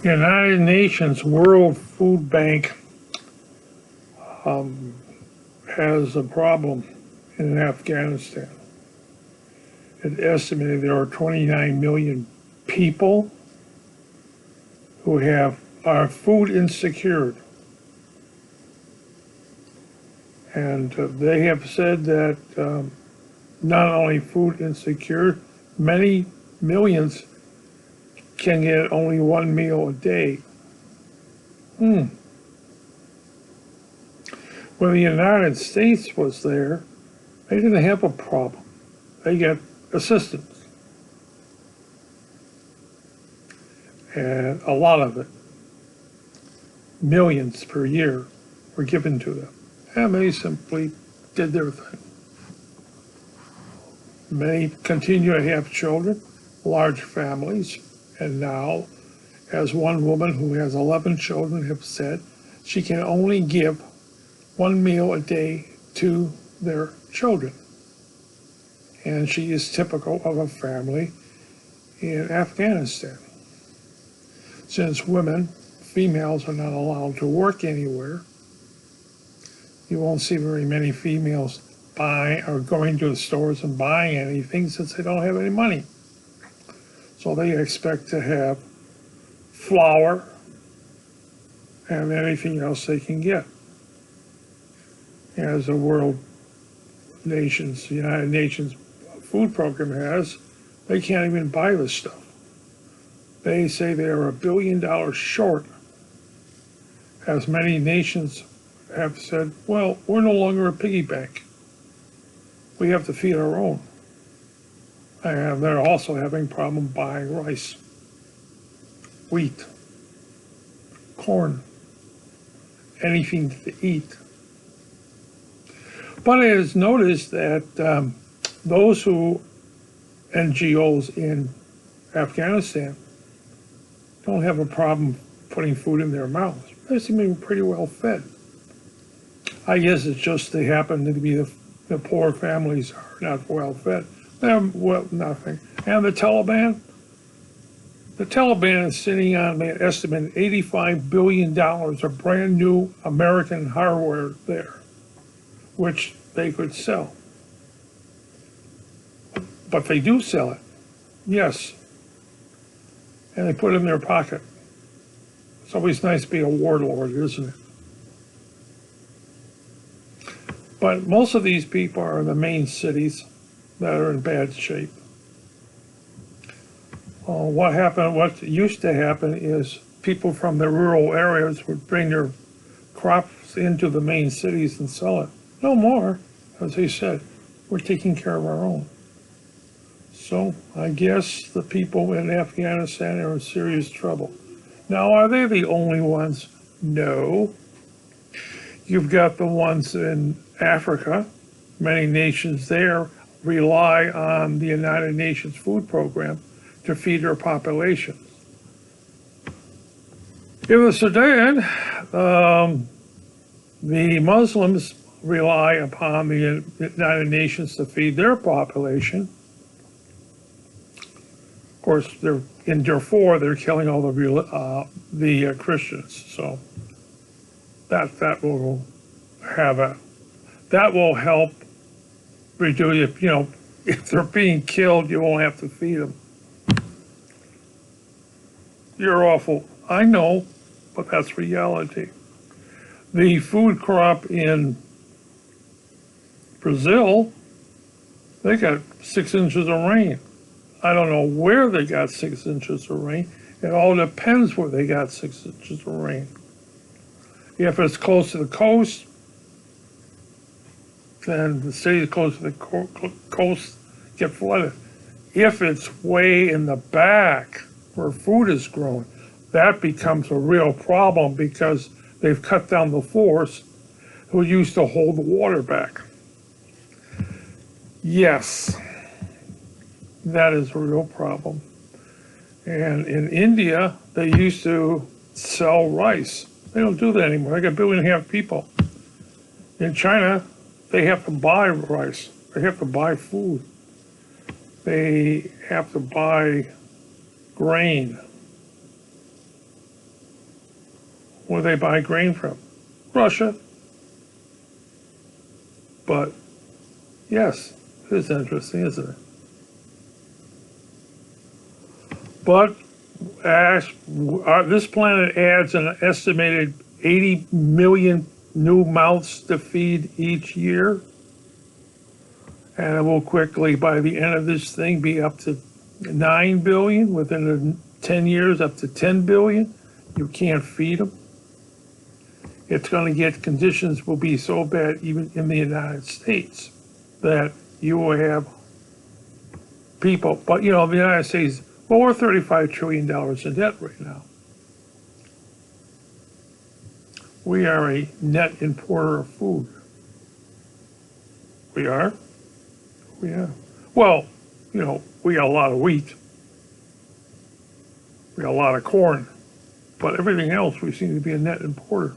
United Nations World Food Bank has a problem in Afghanistan. It estimated there are 29 million people who are food insecure. And they have said that not only food insecure, many millions can get only one meal a day. When the United States was there, they didn't have a problem. They got assistance. And a lot of it, millions per year, were given to them. And they simply did their thing. Many continue to have children, large families, and now, as one woman who has 11 children have said, she can only give one meal a day to their children. And she is typical of a family in Afghanistan. Since females are not allowed to work anywhere, you won't see very many females buying or going to the stores and buying anything since they don't have any money. So they expect to have flour and anything else they can get. As the United Nations food program has, they can't even buy this stuff. They say they are $1 billion short, as many nations have said, well, we're no longer a piggy bank. We have to feed our own. And they're also having problem buying rice, wheat, corn, anything to eat. But it is noticed that those NGOs in Afghanistan don't have a problem putting food in their mouths. They seem to be pretty well fed. I guess it's just they happen to be the poor families are not well fed. They're well, nothing. And the Taliban is sitting on an estimated $85 billion of brand new American hardware there, which they could sell. But they do sell it, yes. And they put it in their pocket. It's always nice to be a warlord, isn't it? But most of these people are in the main cities that are in bad shape. What used to happen is people from the rural areas would bring their crops into the main cities and sell it. No more, as they said, we're taking care of our own. So I guess the people in Afghanistan are in serious trouble. Now, are they the only ones? No. You've got the ones in Africa. Many nations there rely on the United Nations food program to feed their populations. In the Sudan, the Muslims rely upon the United Nations to feed their population. Of course, they're in Darfur, they're killing all the Christians. So that will help reduce. If they're being killed, you won't have to feed them. You're awful. I know, but that's reality. The food crop in Brazil, they got 6 inches of rain. I don't know where they got 6 inches of rain. It all depends where they got 6 inches of rain. If it's close to the coast, then the cities close to the coast get flooded. If it's way in the back where food is grown, that becomes a real problem because they've cut down the forest who used to hold the water back. Yes, that is a real problem. And in India, they used to sell rice. They don't do that anymore. They got 1.5 billion people. In China, they have to buy rice. They have to buy food. They have to buy grain. Where they buy grain from? Russia. But yes, it's interesting, isn't it? But this planet adds an estimated 80 million new mouths to feed each year. And it will quickly, by the end of this thing, be up to 9 billion. Within 10 years, up to 10 billion. You can't feed them. It's going to get, conditions will be so bad, even in the United States, that you will have people. But, you know, the United States, well, we're $35 trillion in debt right now. We are a net importer of food. We are? We are. Well, you know, we got a lot of wheat. We got a lot of corn. But everything else, we seem to be a net importer.